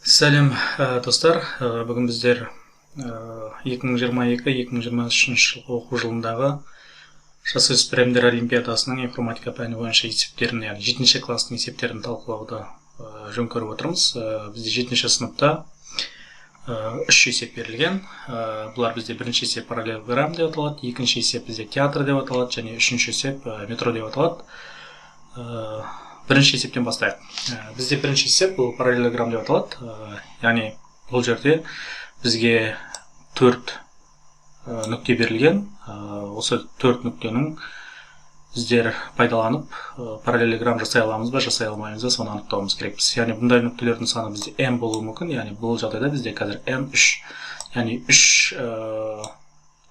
Сәлем достар, бүгін біздер 2022-2023 жылғы оқу жылындағы жасөспірімдер олимпиадасының информатика пәні бойынша есептерін, яғни 7-ші класстың есептерін талқылауды жөн көріп отырмыз. Бізде 7-ші сыныпта 3 есеп берілген. Бұлар бізде бірінші есеп параллелограмм деп аталады, екінші есеп бізде театр деп аталады, және үшінші есеп метро деп аталады. Бірінші есептен бастайық. Бізде бірінші есеп бұл параллелограмм деп аталады. Яғни бұл жерде бізге 4 нүкте берілген. Осы 4 нүктенің біздер пайдаланып параллелограмм жасай аламыз ба, жасай алмаймыз ба, соны анықтауымыз керекпіз. Яғни бұндай нүктелердің саны бізде n болуы мүмкін. Яғни бұл жағдайда бізде қазір n3, яғни 3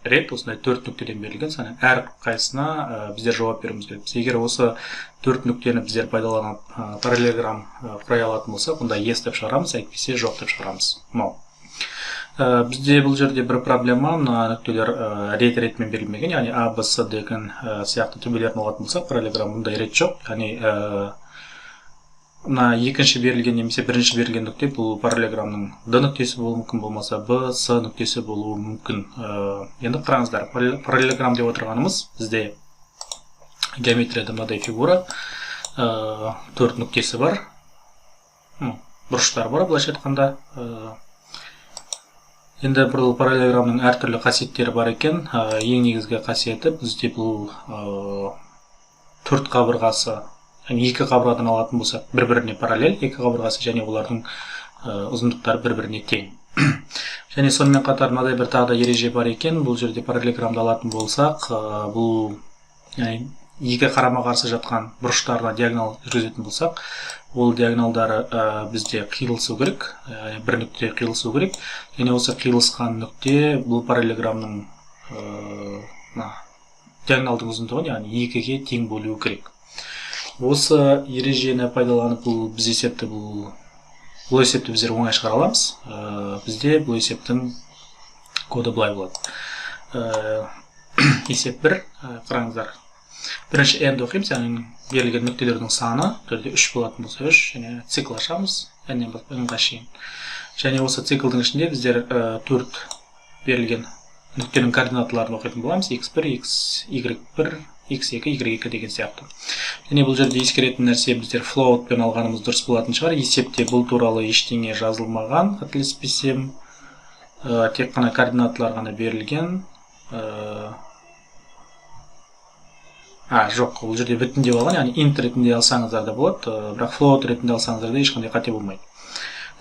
рет осындай 4 нүктеден берілген, сәне әр қайсына біздер жауап беруіміз керек. Егер осы 4 нүктені біздер пайдаланып параллелограмм құрай алатын болсақ, онда yes деп шығарамыз, әйтпесе жоқ деп шығарамыз. Бізде бұл жерде бір проблема, мына нүктелер рет-ретмен берілмеген, яғни A, B, C деген сияқты түбелерін алатын болсақ, параллелограмм мұндай рет жоқ. Яғни мына екінші берілген немесе бірінші берілген нүкте бұл параллелограммның D нүктесі болуы мүмкін, болмаса B, C нүктесі болуы мүмкін. Енді қараңыздар, параллелограмм деп отырғанымыз бізде геометрияда мынадай фигура, 4 нүктесі бар, бұрыштар бар, былайша айтқанда. Енді бұл параллелограммның әртүрлі қасиеттері бар екен. Ең негізгі қасиеті бізде бұл 4 қабырғасы, екі қабырғадан алатын болсақ, бір-біріне параллель, екі қабырғасы және олардың ұзындықтары бір-біріне тең. Және сонымен қатар мынадай бір тағы да ереже бар екен. Бұл жерде параллелограммды алатын болсақ, бұл екі қарама-қарсы жатқан бұрыштарына диагонал жүргізетін болсақ, ол диагоналдары бізде қиылысу керек, бір нүкте қиылысу керек. Және осы қиылысқан нүкте бұл параллелограммның диагоналдың ұзындығын, яғни екіге тең болуы керек. Осы ережені пайдаланып біз есепті бұл есепті біздер оңай шығара аламыз. Бізде бұл есептің коды былай болады. Есеп 1, қараңыздар. Бірінші n-ді оқимыз, яғни берілген нүктелердің саны, төрде 3 болатын болса 3, және цикл ашамыз, n-ға шейін. Және осы циклдың ішінде біздер 4 берілген нүктенің координаталарын оқитын боламыз, x1, y1, x2, y2 деген сияқты. Және бұл жерде ескеретін нәрсе біздер floatпен алғанымыз дұрыс болатын шығар. Есепте бұл туралы ештеңе жазылмаған, қателеспесем, тек қана координаталар ғана берілген. Жоқ, бұл жерде бүтін деп алған, яғни int ретінде алсаңыздар да болады, бірақ float ретінде алсаңыздар да ешқандай қате болмайды.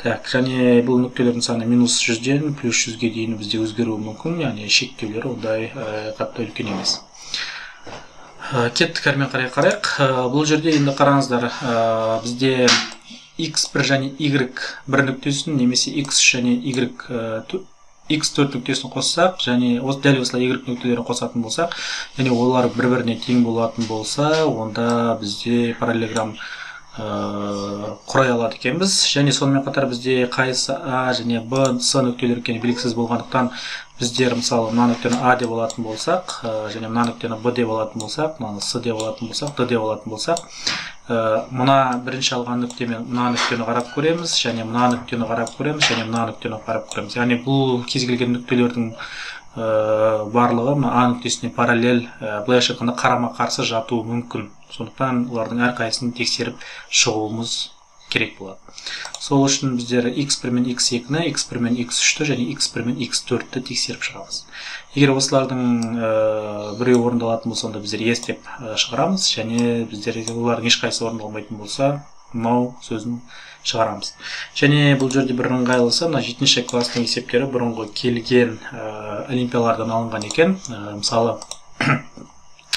Және бұл нүктелердің саны -100-ден +100-ге дейін бізде өзгеруі мүмкін, яғни шектеулер ондай қатты үлкен емес. Кеттік әрмен қарайық. Бұл жерде енді қараңыздар, бізде x1 және y1 нүктесін немесе x және x4 нүктесін қоссақ, және дәл осылай y нүктелерін қосатын болсақ, және олар бір-біріне тең болатын болса, онда бізде параллелограмм құрай алады екенбіз. Және сонымен қатар бізде қайсы A және B, C нүктелер екені белгісіз болғандықтан, біздер мысалы мына нүктені A деп алатын болсақ, және мына нүктені B деп алатын болсақ, мына C деп алатын болсақ, D деп алатын болсақ, мына бірінші алған нүктемен мына нүктені қарап көреміз, және мына нүктені қарап көреміз, және мына нүктені қарап көреміз. Яғни бұл кез келген нүктелердің барлығы А нүктесіне параллель, былайша айтқанда қарама-қарсы жатуы мүмкін. Сондықтан олардың әрқайсысын тексеріп шығуымыз керек болады. Сол үшін біздер x1 мен x2-ні, x1 мен x3-ті және x1 мен x4-ті тексеріп шығамыз. Егер осылардың біреу орындалатын болса, онда біздер yes деп шығарамыз, және біздер олардың ешқайсысы орындалмайтын болса, no сөзін шығарамыз. Және бұл жерде бір ыңғайлысы, мына 7-ші класстың есептері бұрынғы келген олимпиялардан алынған екен. Мысалы,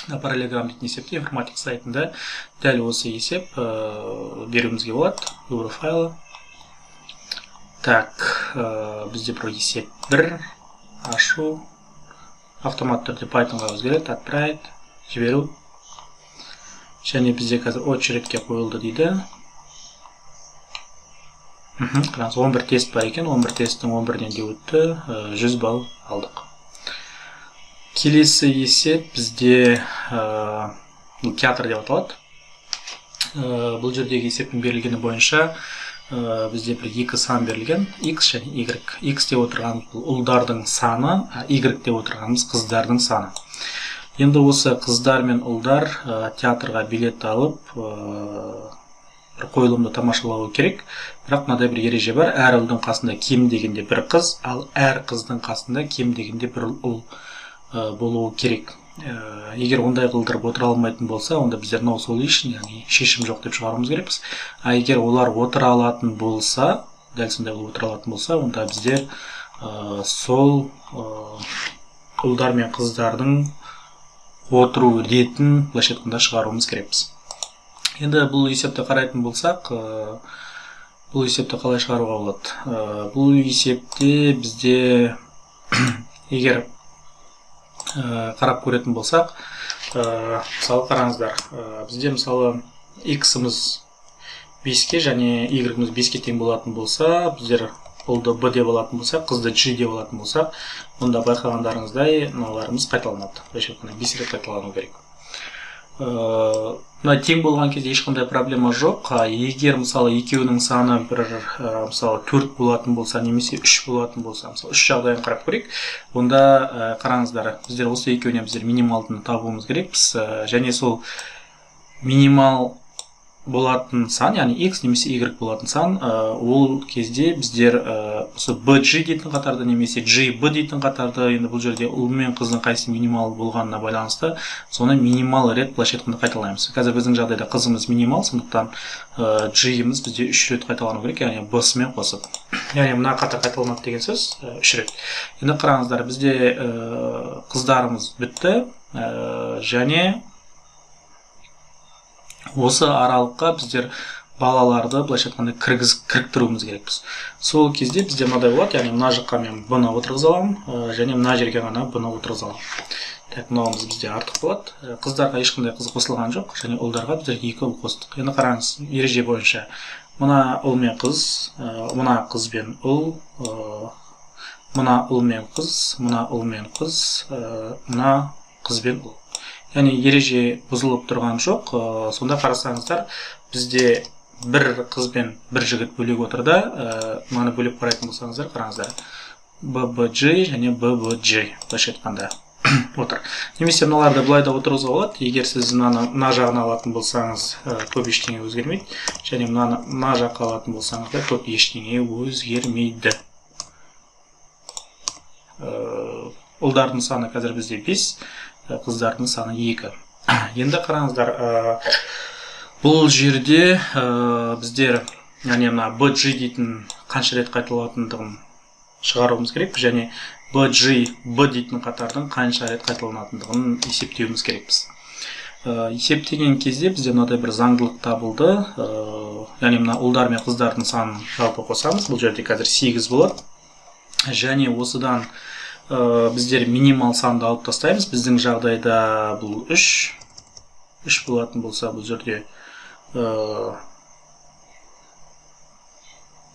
параллелограмм дейтін есепте информатика сайтында дәл осы есеп беруімізге болады. Выбор файла. Бізде бір есеп 1 ашу. Автоматты түрде Pythonға өзгереді, отправить, жіберу. Және бізде қазір очередке қойылды дейді. Қараңыз, 11 тест бар екен, 11 тесттің 11-ден де өтті, 100 балл алдық. Келесі есеп бізде театр деп аталады. Бұл жердегі есептің берілгені бойынша бізде бір екі сан берілген, x және y. X деп отырғанымыз бұл ұлдардың саны, y деп отырғанымыз қыздардың саны. Енді осы қыздар мен ұлдар театрға билет алып, бір қойылымды тамашалауы керек. Бірақ мынадай бір ереже бар, әр ұлдың қасында кем дегенде бір қыз, ал әр қыздың қасында кем дегенде бір ұл болуы керек. Егер ондай қылдырып отыра алмайтын болса, онда біздер no solution, яғни шешім жоқ деп шығаруымыз керекпіз. Егер олар отыра алатын болса, дәл сондай отыра алатын болса, онда біздер сол ұлдар мен қыздардың отыру ретін былайша айтқанда шығаруымыз керекпіз. Енді бұл есепті қарайтын болсақ, бұл есепті қалай шығаруға болады? Бұл есепте бізде егер қарап көретін болсақ, мысалы қараңыздар, бізде мысалы x-іміз 5-ке және y-іміз 5-ке тең болатын болса, біздер ұлды b деп алатын болсақ, қызды g деп алатын болсақ, онда байқағандарыңыздай мыналарымыз қайталанады. 5 рет қайталану керек. Мына тең болған кезде ешқандай проблема жоқ. Егер мысалы екеуінің саны мысалы 4 болатын болса, немесе 3 болатын болса, мысалы 3 жағдайын қарап көрейік, онда қараңыздар, біздер осы екеуінен біздер минималдыны табуымыз керекпіз, және сол минимал болатын сан, яғни x немесе y болатын сан, ол кезде біздер осы bg дейтін қатарды немесе gb дейтін қатарды, енді бұл жерде ұл мен қыздың қайсы минимал болғанына байланысты, соны минимал рет былайша айтқанда қайталаймыз. Қазір біздің жағдайда қызымыз минимал, сондықтан g-іміз бізде 3 рет қайталану керек, яғни b-сымен қосып. Яғни мына қатар қайталанады деген сөз 3 рет. Енді қараңыздар, бізде қыздарымыз бітті, және осы аралыққа біздер балаларды былайша айтқанда кіріктіруіміз керекпіз. Сол кезде бізде мынадай болады, яғни мына жаққа мен b-ны отырғыза аламын, және мына жерге ғана b-ны отырғыза аламын. Так, мынауымыз бізде артық болады. Қыздарға ешқандай қыз қосылған жоқ, және ұлдарға біздер 2 ұл қостық. Енді қараңыз, ереже бойынша мына ұл мен қыз, мына қыз бен ұл, мына ұл мен қыз, мына ұл мен қыз, мына қыз бен ұл. Яғни ереже бұзылып тұрған жоқ. Сонда қарасаңыздар, бізде бір қыз бен бір жігіт бөлек отырды. Мынаны бөліп қарайтын болсаңыздар, қараңыздар. BBG және BBG былайша айтқанда отыр. Немесе мыналарды былай да отырғызуға болады. Егер сіз мына жағына алатын болсаңыз, көп ештеңе өзгермейді. Және мына жаққа алатын болсаңыз да көп ештеңе өзгермейді. Ұлдардың саны қазір бізде 5. Қыздардың саны 2. Енді қараңыздар, бұл жерде біздер мына BG дейтін қанша рет қайталанатындығын шығаруымыз керек, және BG, B дейтін қатардың қанша рет қайталанатындығын есептеуіміз керекпіз. Есептеген кезде бізде мынадай бір заңдылық табылды. Яғни мына ұлдар мен қыздардың санын жалпы қосамыз. Бұл жерде қазір 8 болады. Және осыдан біздер минимал санды алып тастаймыз. Біздің жағдайда бұл 3 болатын болса, бұл жерде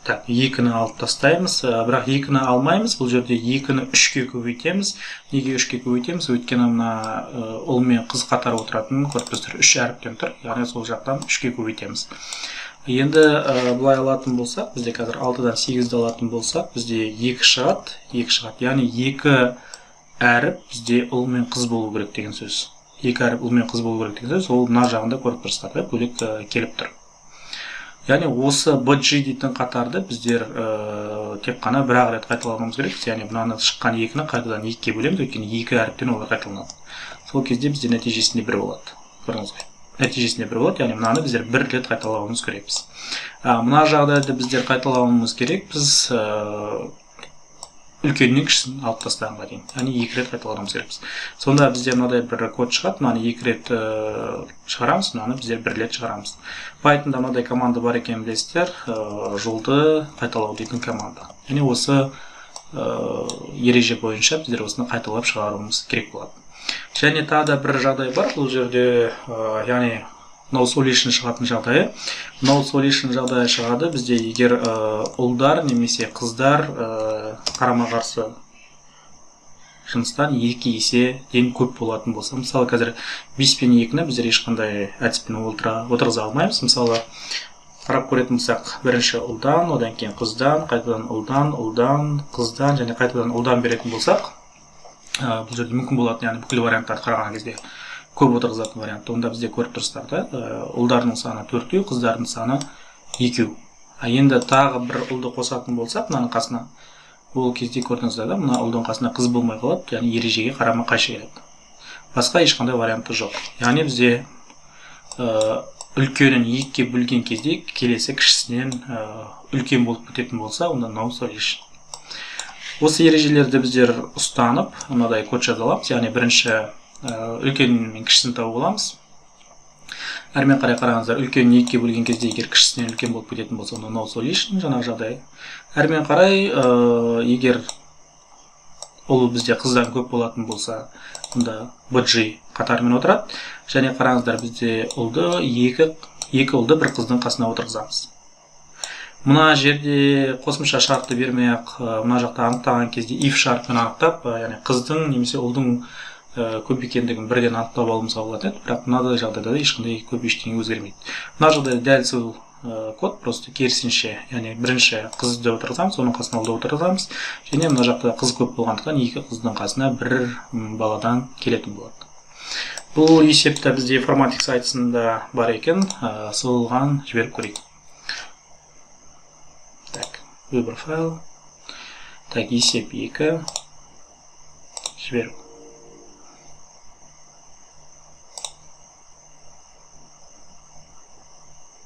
2-ні алып тастаймыз. Бірақ 2-ні алмаймыз. Бұл жерде 2-ні 3-ке көбейтеміз. Неге 3-ке көбейтеміз? Өйткені мына ұл мен қыз қатар отыратын корпустар 3 әріптен тұр. Яғни сол жақтан 3-ке көбейтеміз. Енді бұлай алатын болсақ, бізде қазір 6-дан 8-ді алатын болсақ, бізде 2 шығады. Яғни 2 әріп бізде ұл мен қыз болу керек деген сөз. 2 әріп ұл мен қыз болу керек деген сөз, ол мына жағында корпустарда бөлек келіп тұр. Яғни осы BG дейтін қатарды біздер тек қана бір-ақ рет қайталауымыз керек. Яғни мынаны шыққан 2-ні қайтадан 2-ге бөлеміз, өйткені 2 әріптен олар қайталанады. Сол кезде бізде нәтижесінде 1 болады. Көрдіңіз ғой. Нәтижесінде 1 болады, яғни мынаны біздер 1 рет қайталауымыз керекпіз. Мына жағдайда біздер қайталауымыз керек, біз үлкеннен кішісін алып тастағанға дейін, яғни 2 рет қайталауымыз керекпіз. Сонда бізде мынадай бір код шығады, мынаны 2 рет шығарамыз, мынаны біздер 1 рет шығарамыз. Pythonда мынадай команда бар екен білесіздер, жолды қайталау дейтін команда. Яғни осы ереже бойынша біздер осыны қайталап шығаруымыз керек болады. Және тағы да бір жағдай бар, бұл жерде, яғни no solution шығатын жағдайы. No solution жағдайы шығады, бізде егер ұлдар немесе қыздар қарама-қарсы жыныстан 2 еседен көп болатын болса, мысалы қазір 5 пен 2-ні біздер ешқандай әдіспен отырғыза алмаймыз. Мысалы қарап көретін болсақ, бірінші ұлдан, одан кейін қыздан, қайтадан ұлдан, қыздан және қайтадан ұлдан беретін болсақ, бұл жерде мүмкін болатын, яғни бүкіл варианттарды қараған кезде көп отырғызатын вариант. Онда бізде көріп тұрсыздар да, ұлдардың саны 4, қыздардың саны 2. Енді тағы бір ұлды қосатын болсақ, мынаның қасына, ол кезде көрдіңіздер да, мына ұлдың қасына қыз болмай қалады, яғни ережеге қарама қайшы келеді. Басқа ешқандай варианты жоқ. Яғни бізде үлкенін 2-ге бөлген кезде келесі кішісінен үлкен болып кететін болса, онда no solution. Осы ережелерді біздер ұстанып, мынадай код жазаламыз, яғни бірінші үлкен мен кішісін тауып аламыз. Әрмен қарай қараңыздар, үлкен 2-ге бөлген кезде егер кішісінен үлкен болып кететін болса, онда no solution, жаңағы жағдай. Әрмен қарай егер ол бізде қыздан көп болатын болса, онда BG қатарымен отырады. Және қараңыздар, бізде екі ұлды бір қыздың қасына отырғызамыз. Мына жерде қосымша шартты бермей-ақ, мына жақта анықтаған кезде if шартымен анықтап, яғни қыздың немесе ұлдың көп екендігін бірден анықтап алуымызға болады. Бірақ мынадай жағдайда ешқандай көп ештеңе өзгермейді. Мына жағдайда дәл сол код, просто керісінше, яғни бірінші қызды отырғызамыз, оның қасына ұлды отырғызамыз, және мына жақта қыз көп болғандықтан екі қыздың қасына бір баладан келетін болады. Бұл есепті бізде информатик сайтысында бар екен, соған жіберіп көрейік. Так, выбор файл. Так, есеп 2. Жіберіп.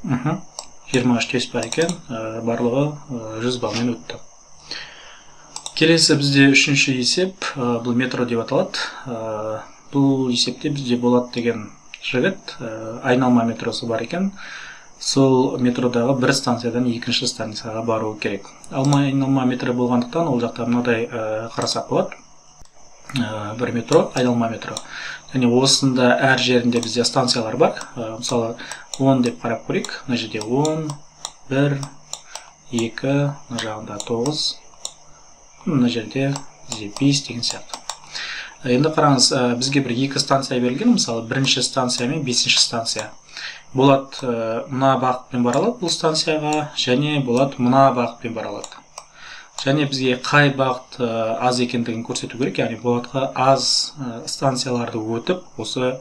Угу. 23 тест бар екен, барлығы 100 балмен өтті. Келесі бізде үшінші есеп, бұл метро деп аталады. Бұл есепте бізде болады деген жігіт, айналма метросы бар екен. Сол метродағы бір станциядан екінші станцияға бару керек. Айналма метро болғандықтан ол жақта мынадай қарасақ болады. Бір метро, айналма метро. Және осында әр жерінде бізде станциялар бар. Мысалы 10 деп қарап көрейік. Мына жерде 10, 1, 2, мына жағында 9, мына жерде 5 деген сияқты. Енді қараңыз, бізге бір екі станция берілген, мысалы бірінші станция мен бесінші станция. Болады мына бағытпен бара алады бұл станцияға, және болады мына бағытпен бара алады. Және бізге қай бағыт аз екендігін көрсету керек, яғни болатқа аз станцияларды өтіп, осы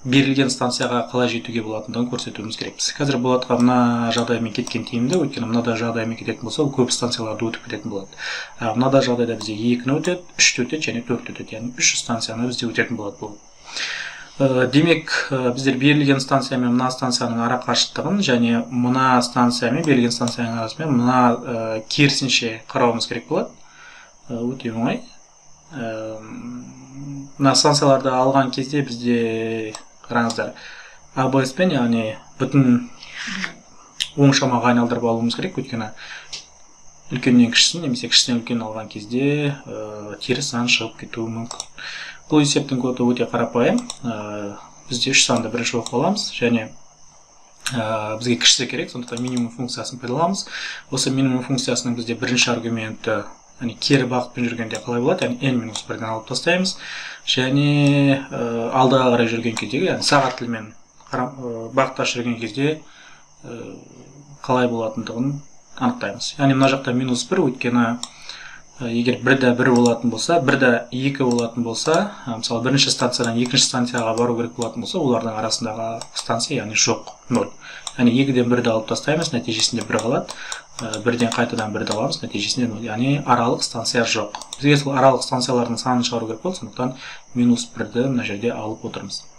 берілген станцияға қалай жетуге болатындығын көрсетуіміз керекпіз. Қазір болатқа мына жағдаймен кеткен тиімді, өйткені мынада жағдаймен кететін болса, ол көп станцияларды өтіп кететін болады. Мынада жағдайда бізде 2-ні өтеді, 3-ті өтеді және 4-ті өтеді, яғни 3 станцияны бізде өтетін болады бұл. Демек, біздер берілген станция мен мына станцияның ара қашықтығын және мына станция мен берілген станцияның арасымен мына керісінше қарауымыз керек болады. Өте оңай. Мына станцияларды алған кезде бізде қараңыздар, ABS-пен, яғни бүтін оң шамаға айналдырып алуымыз керек, өйткені үлкеннен кішісін, немесе кішісінен үлкен алған кезде теріс сан шығып кетуі мүмкін. Бұл есептің коды өте қарапайым. Бізде 3 санды бірінші оқып аламыз, және бізге кішісі керек, сондықтан минимум функциясын пайдаланамыз. Осы минимум функциясының бізде бірінші аргументі, яғни кері бағытпен жүргенде қалай болады, яғни n-1-ден алып тастаймыз, және алдыға қарай жүрген кездегі, яғни сағат тілімен бағыттас жүрген кезде қалай болатындығын анықтаймыз. Яғни мына жақта -1, өйткені егер 1-де 1 болатын болса, 1-де 2 болатын болса, мысалы бірінші станциядан екінші станцияға бару керек болатын болса, олардың арасындағы станция, яғни жоқ, 0. Яғни 2-ден 1-ді алып тастаймыз, нәтижесінде 1 қалады. 1-ден қайтадан 1-ді аламыз, нәтижесінде 0. Яғни аралық станция жоқ. Бізге сол аралық станциялардың санын шығару керек болды, сондықтан -1-ді мына жерде алып отырмыз.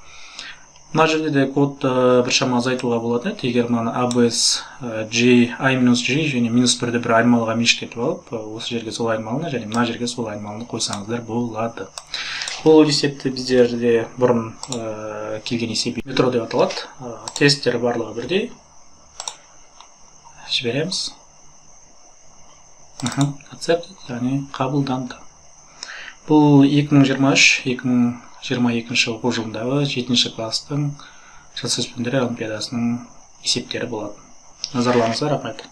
Мына жерде де код біршама азайтуға болады. Егер мынаны ABS, I-G және -1-ді бір айнымалыға мешкетіп алып, осы жерге сол айнымалыны және мына жерге сол айнымалыны қойсаңыздар болады. Бұл есепті біздерде бұрын келген есеп метро деп аталады. Тесттері барлығы бірдей. Жібереміз. Accepted, яғни қабылданды. Бұл 2023-2022 оқу жылындағы 7-ші кластың жасөспірімдер олимпиадасының есептері болады. Назарларыңызға рахмет.